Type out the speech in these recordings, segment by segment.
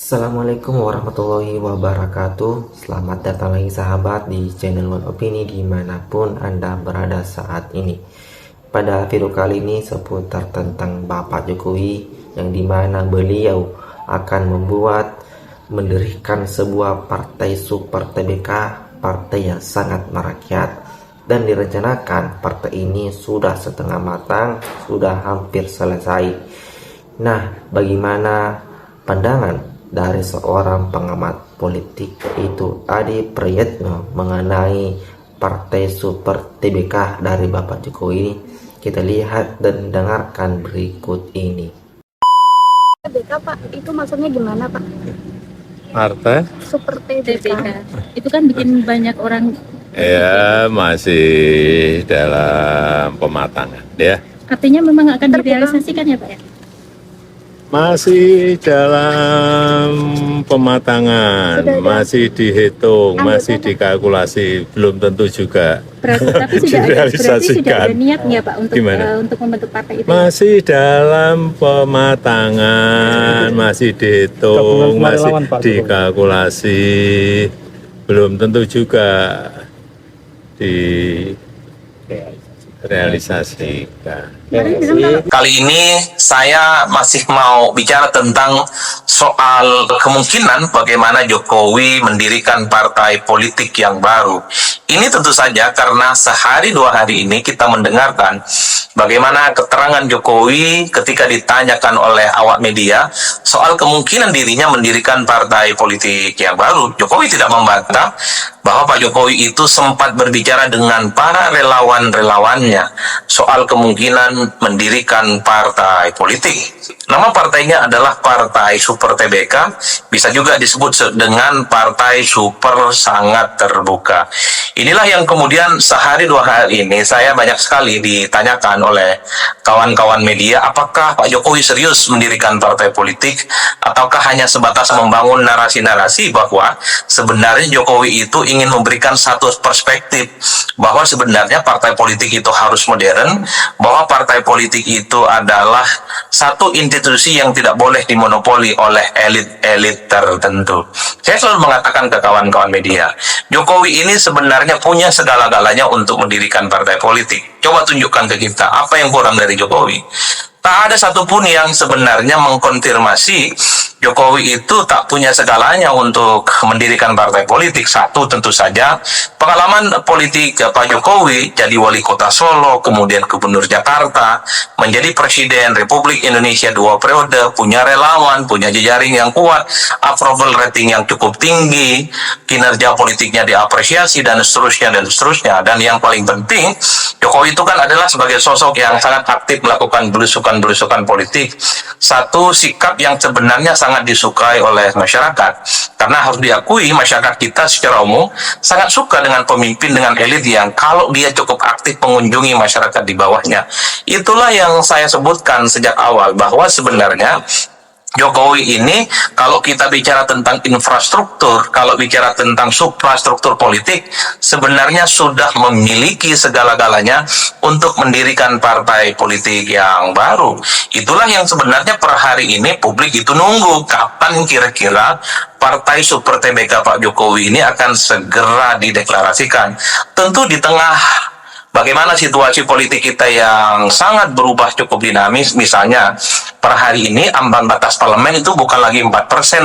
Assalamualaikum warahmatullahi wabarakatuh. Selamat datang lagi sahabat di channel One Opini dimanapun Anda berada saat ini. Pada video kali ini seputar tentang Bapak Jokowi, yang dimana beliau akan mendirikan sebuah partai super TBK, partai yang sangat merakyat, dan direncanakan partai ini sudah setengah matang, sudah hampir selesai. Nah, bagaimana pandangan dari seorang pengamat politik yaitu Adi Prayitno mengenai partai super TBK dari Bapak Jokowi? Kita lihat dan dengarkan berikut ini. TBK Pak, itu maksudnya gimana Pak? Partai? Super TBK. Itu kan bikin banyak orang. Ya, masih dalam pematangan ya. Artinya memang akan direalisasikan ya Pak ya? Masih dalam pematangan, masih dihitung, masih dikalkulasi, belum tentu juga Berarti sudah ada niat nggak Pak untuk membentuk partai itu? Masih dalam pematangan, masih dihitung, masih dikalkulasi, belum tentu juga direalisasikan. Kali ini saya masih mau bicara tentang soal kemungkinan bagaimana Jokowi mendirikan partai politik yang baru. Ini tentu saja karena sehari dua hari ini kita mendengarkan bagaimana keterangan Jokowi ketika ditanyakan oleh awak media soal kemungkinan dirinya mendirikan partai politik yang baru. Jokowi tidak membantah bahwa Pak Jokowi itu sempat berbicara dengan para relawan-relawannya soal kemungkinan mendirikan partai politik. Nama partainya adalah Partai Super TBK, bisa juga disebut dengan Partai Super Sangat Terbuka. Inilah yang kemudian sehari dua hari ini saya banyak sekali ditanyakan oleh kawan-kawan media, apakah Pak Jokowi serius mendirikan partai politik ataukah hanya sebatas membangun narasi-narasi bahwa sebenarnya Jokowi itu ingin memberikan satu perspektif bahwa sebenarnya partai politik itu harus modern, bahwa partai politik itu adalah satu institusi yang tidak boleh dimonopoli oleh elit-elit tertentu. Saya selalu mengatakan ke kawan-kawan media, Jokowi ini sebenarnya punya segala-galanya untuk mendirikan partai politik. Coba tunjukkan ke kita apa yang kurang dari Jokowi. Tak ada satupun yang sebenarnya mengkonfirmasi Jokowi itu tak punya segalanya untuk mendirikan partai politik. Satu, tentu saja pengalaman politik Pak Jokowi jadi wali kota Solo, kemudian gubernur Jakarta, menjadi presiden Republik Indonesia 2 periode, punya relawan, punya jejaring yang kuat, approval rating yang cukup tinggi, kinerja politiknya diapresiasi, dan seterusnya dan seterusnya. Dan yang paling penting, Jokowi itu kan adalah sebagai sosok yang sangat aktif melakukan belusukan politik. Satu sikap yang sebenarnya sangat disukai oleh masyarakat, karena harus diakui masyarakat kita secara umum sangat suka dengan pemimpin, dengan elit yang kalau dia cukup aktif mengunjungi masyarakat di bawahnya. Itulah yang saya sebutkan sejak awal, bahwa sebenarnya Jokowi ini kalau kita bicara tentang infrastruktur, kalau bicara tentang suprastruktur politik, sebenarnya sudah memiliki segala-galanya untuk mendirikan partai politik yang baru. Itulah yang sebenarnya per hari ini publik itu nunggu kapan kira-kira partai super TBK Pak Jokowi ini akan segera dideklarasikan. Tentu di tengah bagaimana situasi politik kita yang sangat berubah cukup dinamis, misalnya per hari ini ambang batas parlemen itu bukan lagi 4%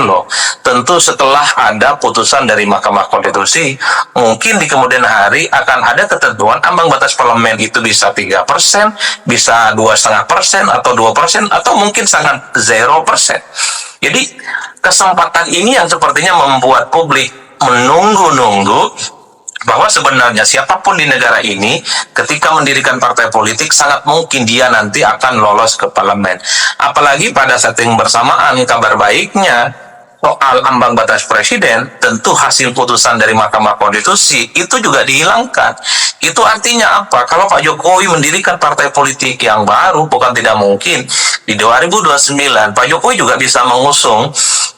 loh. Tentu setelah ada putusan dari Mahkamah Konstitusi, mungkin di kemudian hari akan ada ketentuan ambang batas parlemen itu bisa 3%, bisa 2,5% atau 2%, atau mungkin sangat 0%. Jadi kesempatan ini yang sepertinya membuat publik menunggu-nunggu bahwa sebenarnya siapapun di negara ini ketika mendirikan partai politik sangat mungkin dia nanti akan lolos ke parlemen. Apalagi pada saat yang bersamaan, kabar baiknya soal ambang batas presiden, tentu hasil putusan dari Mahkamah Konstitusi itu juga dihilangkan. Itu artinya apa? Kalau Pak Jokowi mendirikan partai politik yang baru, bukan tidak mungkin di 2029 Pak Jokowi juga bisa mengusung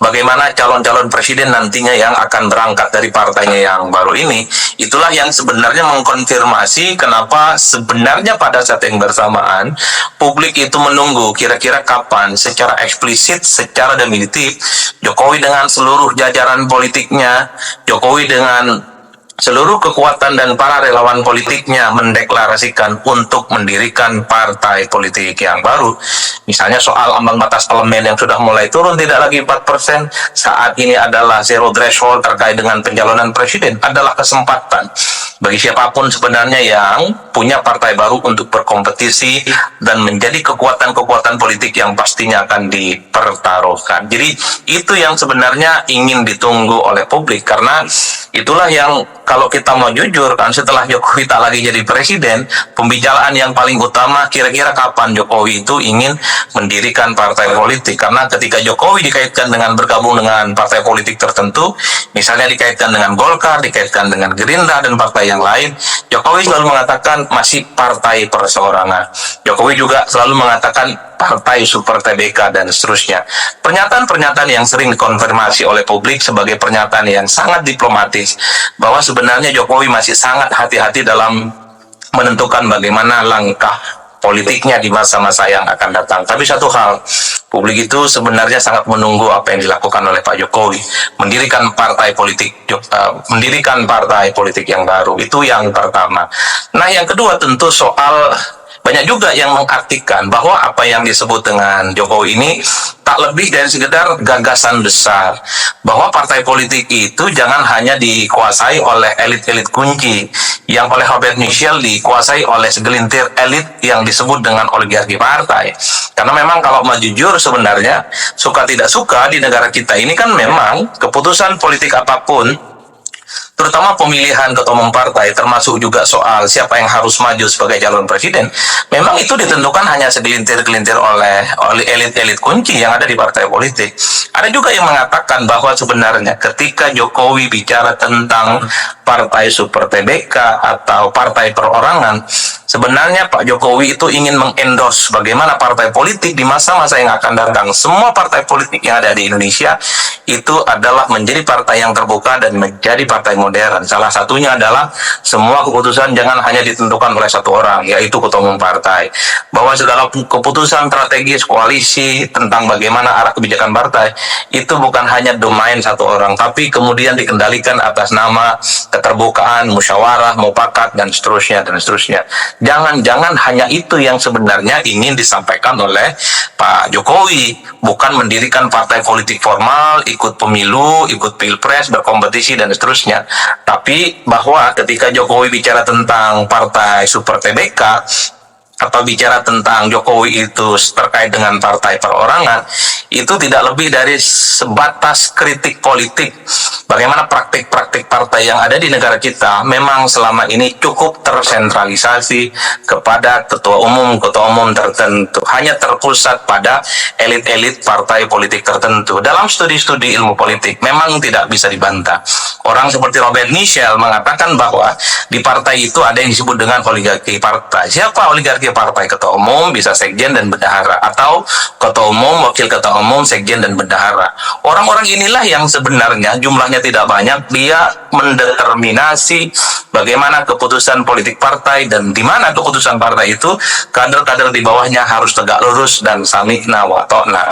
bagaimana calon-calon presiden nantinya yang akan berangkat dari partainya yang baru ini. Itulah yang sebenarnya mengkonfirmasi kenapa sebenarnya pada saat yang bersamaan publik itu menunggu kira-kira kapan secara eksplisit, secara definitif Jokowi dengan seluruh jajaran politiknya, Jokowi dengan seluruh kekuatan dan para relawan politiknya mendeklarasikan untuk mendirikan partai politik yang baru. Misalnya soal ambang batas parlemen yang sudah mulai turun tidak lagi 4%, saat ini adalah zero threshold terkait dengan pencalonan presiden, adalah kesempatan bagi siapapun sebenarnya yang punya partai baru untuk berkompetisi dan menjadi kekuatan-kekuatan politik yang pastinya akan dipertaruhkan. Jadi itu yang sebenarnya ingin ditunggu oleh publik, karena itulah yang kalau kita mau jujur kan, setelah Jokowi tak lagi jadi presiden, pembicaraan yang paling utama kira-kira kapan Jokowi itu ingin mendirikan partai politik. Karena ketika Jokowi dikaitkan dengan bergabung dengan partai politik tertentu, misalnya dikaitkan dengan Golkar, dikaitkan dengan Gerindra dan partai yang lain, Jokowi selalu mengatakan masih partai perseorangan. Jokowi juga selalu mengatakan partai super TBK dan seterusnya. Pernyataan-pernyataan yang sering dikonfirmasi oleh publik sebagai pernyataan yang sangat diplomatis, bahwa sebenarnya Jokowi masih sangat hati-hati dalam menentukan bagaimana langkah politiknya di masa-masa yang akan datang. Tapi satu hal, publik itu sebenarnya sangat menunggu apa yang dilakukan oleh Pak Jokowi, mendirikan partai politik yang baru. Itu yang pertama. Nah, yang kedua tentu soal, banyak juga yang mengartikan bahwa apa yang disebut dengan Jokowi ini tak lebih dari sekedar gagasan besar, bahwa partai politik itu jangan hanya dikuasai oleh elit-elit kunci, yang oleh Robert Michel dikuasai oleh segelintir elit yang disebut dengan oligarki partai. Karena memang kalau mau jujur sebenarnya, suka tidak suka di negara kita ini kan memang keputusan politik apapun, terutama pemilihan ketua umum partai, termasuk juga soal siapa yang harus maju sebagai calon presiden, memang itu ditentukan hanya segelintir-gelintir oleh elit-elit kunci yang ada di partai politik. Ada juga yang mengatakan bahwa sebenarnya ketika Jokowi bicara tentang partai super TBK atau partai perorangan, sebenarnya Pak Jokowi itu ingin mengendorse bagaimana partai politik di masa-masa yang akan datang, semua partai politik yang ada di Indonesia itu adalah menjadi partai yang terbuka dan menjadi partai modern. Salah satunya adalah semua keputusan jangan hanya ditentukan oleh satu orang, yaitu ketua umum partai. Bahwa segala keputusan strategis koalisi tentang bagaimana arah kebijakan partai itu bukan hanya domain satu orang, tapi kemudian dikendalikan atas nama keterbukaan, musyawarah, mufakat, dan seterusnya, dan seterusnya. Jangan-jangan hanya itu yang sebenarnya ingin disampaikan oleh Pak Jokowi, bukan mendirikan partai politik formal, ikut pemilu, ikut pilpres, berkompetisi, dan seterusnya. Tapi bahwa ketika Jokowi bicara tentang partai super TBK, atau bicara tentang Jokowi itu terkait dengan partai perorangan, itu tidak lebih dari sebatas kritik politik. Bagaimana praktik-praktik partai yang ada di negara kita memang selama ini cukup tersentralisasi kepada ketua umum tertentu, hanya terpusat pada elit-elit partai politik tertentu. Dalam studi-studi ilmu politik memang tidak bisa dibantah. Orang seperti Robert Michel mengatakan bahwa di partai itu ada yang disebut dengan oligarki partai. Siapa oligarki partai? Ketua umum, bisa sekjen dan bendahara, atau ketua umum, wakil ketua umum, sekjen dan bendahara. Orang-orang inilah yang sebenarnya jumlahnya tidak banyak, dia mendeterminasi bagaimana keputusan politik partai, dan di mana keputusan partai itu kader-kader di bawahnya harus tegak lurus dan samikna wa ta'na.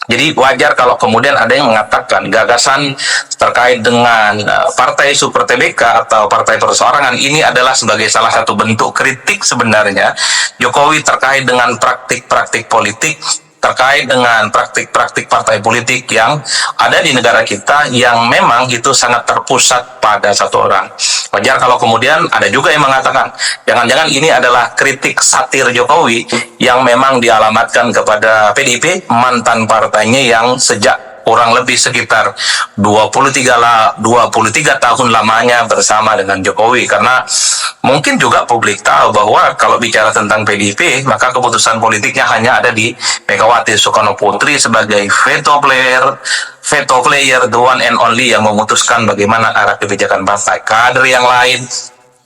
Jadi wajar kalau kemudian ada yang mengatakan gagasan terkait dengan partai super TBK atau partai perseorangan ini adalah sebagai salah satu bentuk kritik sebenarnya Jokowi terkait dengan praktik-praktik politik, terkait dengan praktik-praktik partai politik yang ada di negara kita yang memang itu sangat terpusat pada satu orang. Wajar kalau kemudian ada juga yang mengatakan jangan-jangan ini adalah kritik satir Jokowi yang memang dialamatkan kepada PDIP, mantan partainya yang sejak kurang lebih sekitar 23 tahun lamanya bersama dengan Jokowi. Karena mungkin juga publik tahu bahwa kalau bicara tentang PDIP, maka keputusan politiknya hanya ada di Megawati Soekarno Putri sebagai veto player, the one and only yang memutuskan bagaimana arah kebijakan partai. Kader yang lain,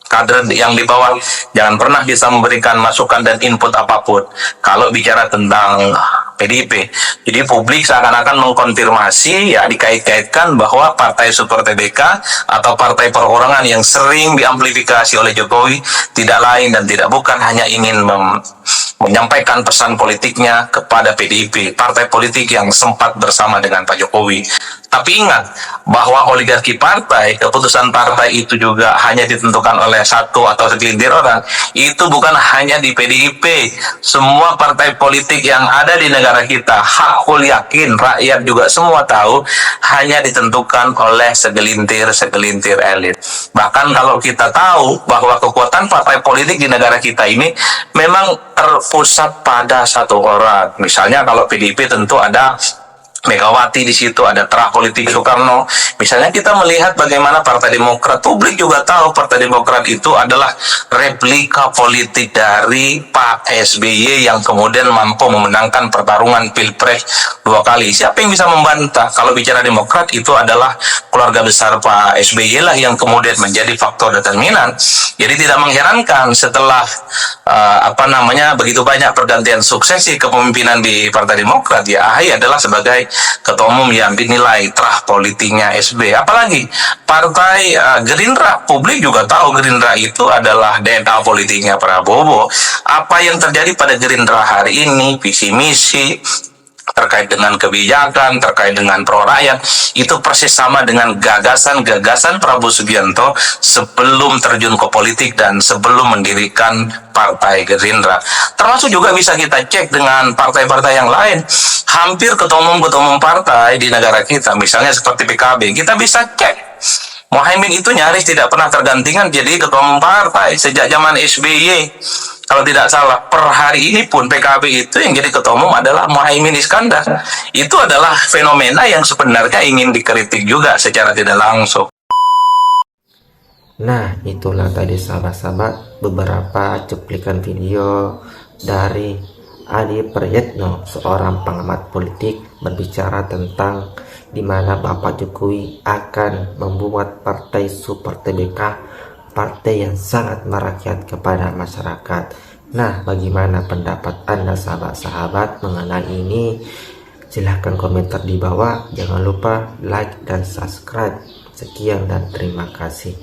kader yang di bawah jangan pernah bisa memberikan masukan dan input apapun kalau bicara tentang PDIP. Jadi publik seakan-akan mengkonfirmasi, ya dikait-kaitkan bahwa partai Super TBK atau partai perorangan yang sering diamplifikasi oleh Jokowi tidak lain dan tidak bukan hanya ingin menyampaikan pesan politiknya kepada PDIP, partai politik yang sempat bersama dengan Pak Jokowi. Tapi ingat bahwa oligarki partai, keputusan partai itu juga hanya ditentukan oleh satu atau segelintir orang. Itu bukan hanya di PDIP. Semua partai politik yang ada di negara kita, hakul yakin, rakyat juga semua tahu, hanya ditentukan oleh segelintir elit. Bahkan kalau kita tahu bahwa kekuatan partai politik di negara kita ini memang terpusat pada satu orang. Misalnya kalau PDIP tentu ada Megawati di situ, ada terah politik Soekarno. Misalnya kita melihat bagaimana Partai Demokrat, publik juga tahu Partai Demokrat itu adalah replika politik dari Pak SBY yang kemudian mampu memenangkan pertarungan Pilpres 2 kali. Siapa yang bisa membantah kalau bicara Demokrat itu adalah keluarga besar Pak SBY lah yang kemudian menjadi faktor determinan. Jadi tidak mengherankan setelah begitu banyak pergantian suksesi kepemimpinan di Partai Demokrat, ya AHY adalah sebagai ketua umum yang dinilai terah politiknya SB. Apalagi partai Gerindra, publik juga tahu Gerindra itu adalah DNA politiknya Prabowo. Apa yang terjadi pada Gerindra hari ini, visi misi terkait dengan kebijakan, terkait dengan pro rakyat, itu persis sama dengan gagasan-gagasan Prabowo Subianto sebelum terjun ke politik dan sebelum mendirikan Partai Gerindra. Termasuk juga bisa kita cek dengan partai-partai yang lain. Hampir ketua umum partai di negara kita, misalnya seperti PKB, kita bisa cek. Muhaimin itu nyaris tidak pernah tergantikan jadi ketua umum partai sejak zaman SBY. Kalau tidak salah, per hari ini pun PKB itu yang jadi ketua umum adalah Muhaimin Iskandar. Itu adalah fenomena yang sebenarnya ingin dikritik juga secara tidak langsung. Nah, itulah tadi sahabat-sahabat beberapa cuplikan video dari Adi Prayitno, seorang pengamat politik, berbicara tentang di mana Bapak Jokowi akan membuat partai Super TBK, partai yang sangat merakyat kepada masyarakat. Nah, bagaimana pendapat Anda sahabat-sahabat mengenai ini? Silahkan komentar di bawah. Jangan lupa like dan subscribe. Sekian dan terima kasih.